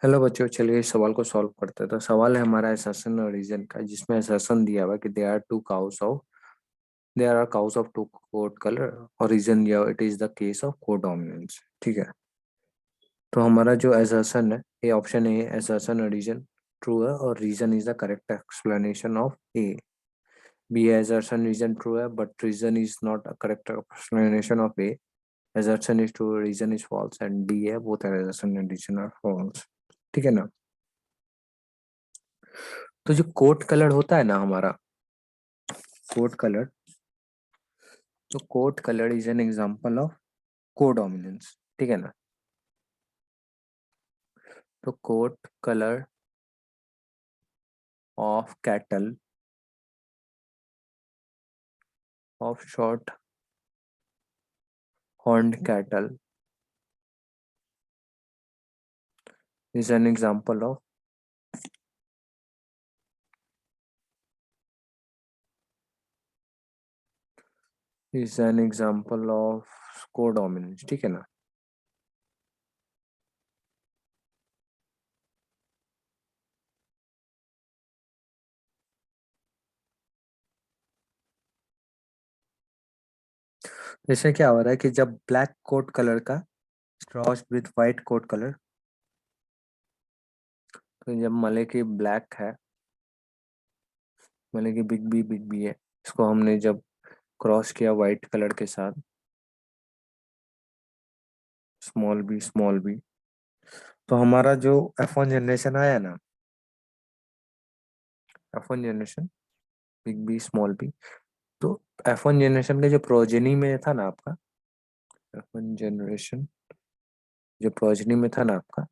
Hello बच्चों, चलिए इस सवाल को सॉल्व करते हैं। तो सवाल है हमारा असर्शन और रीजन का, जिसमें असर्शन दिया हुआ है कि there are cows of two coat colour, और रीजन दिया हुआ it is the case of codominance. ठीक है, तो हमारा जो असर्शन है, ये ऑप्शन ए है, असर्शन और रीजन ट्रू है और reason is the correct explanation of A. B है असर्शन रीजन ट्रू है but reason is not a correct explanation of A. Assertion is true, reason is false, and D है both assertion and reason are false. ठीक है ना। तो जो coat colour होता है ना हमारा, कोट कलर, तो coat colour is an example of codominance. ठीक है ना। तो coat colour of cattle of short horned cattle is an example of codominance. ठीक है ना। जैसे क्या हो रहा है कि जब ब्लैक कोट कलर का cross with white coat colour, तो जब मले की ब्लैक है, मले की बिग बी है, इसको हमने जब क्रॉस किया वाइट कलर के साथ, स्मॉल बी, तो हमारा जो F1 जनरेशन आया ना, F1 generation big B small B, तो F1 जनरेशन के जो प्रोजेनी में था ना आपका, F1 जनरेशन जो प्रोजेनी में था ना आपका,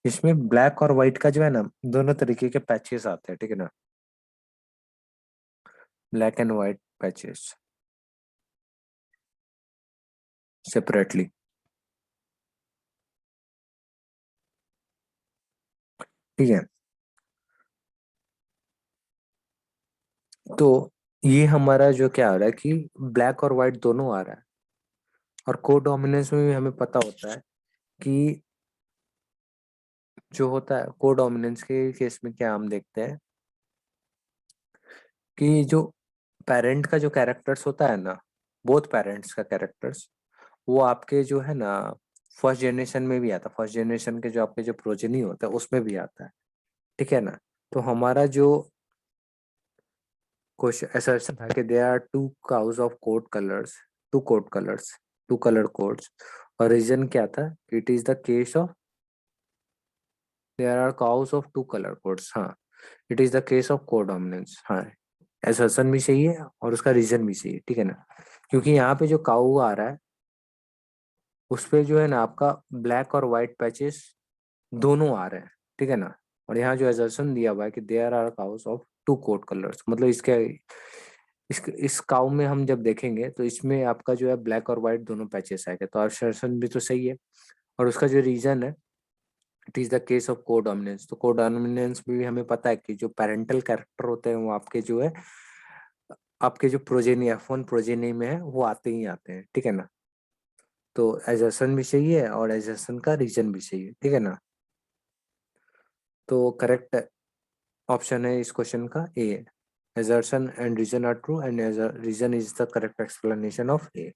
इसमें ब्लैक और व्हाइट का जो है ना, दोनों तरीके के पैचेस आते हैं। ठीक है ना, black and white patches separately. ठीक है, तो ये हमारा जो क्या आ रहा है कि ब्लैक और व्हाइट दोनों आ रहा है, और को डोमिनेंस में भी हमें पता होता है कि जो होता है को डोमिनेंस के केस में क्या हम देखते हैं कि जो पेरेंट का जो कैरेक्टर्स होता है ना, बोथ पेरेंट्स का कैरेक्टर्स, वो आपके जो है ना फर्स्ट जनरेशन में भी आता है, फर्स्ट जनरेशन के जो आपके जो प्रोजेनी होता है उसमें भी आता है। ठीक है ना। तो हमारा जो क्वेश्चन ऐसा था कि there are two cows of coat colours, two colour codes, और रीजन क्या था, it is the case of there are cows of two colour codes. हाँ, it is the case of codominance. हाँ, एसर्शन भी सही है और उसका रीजन भी सही है। ठीक है ना, क्योंकि यहाँ पे जो काउ आ रहा है उस पे जो है ना आपका ब्लैक और व्हाइट पैचेस दोनों आ रहे हैं। ठीक है ना, और यहाँ जो एजर्शन दिया हुआ है कि there are cows of two coat colours, मतलब इसके इस काउ में हम जब देखेंगे तो इसमें आपका जो है ब्लैक और व्हाइट दोनों पैचेस आएंगे, तो एजर्शन भी तो सही है। और उसका जो रीजन है, it is the case of codominance. तो कोडोमिनेंस में भी हमें पता है कि जो पेरेंटल कैरेक्टर होते हैं वो आपके जो है, आपके जो प्रोजेनी F1 प्रोजेनी में है वो आते ही आते हैं। ठीक है ना, तो एजर्शन भी सही है और एजर्शन का रीजन भी सही है। ठीक है ना, तो करेक्ट ऑप्शन है इस क्वेश्चन का ए, assertion and reason are true and as a reason is the correct explanation of A।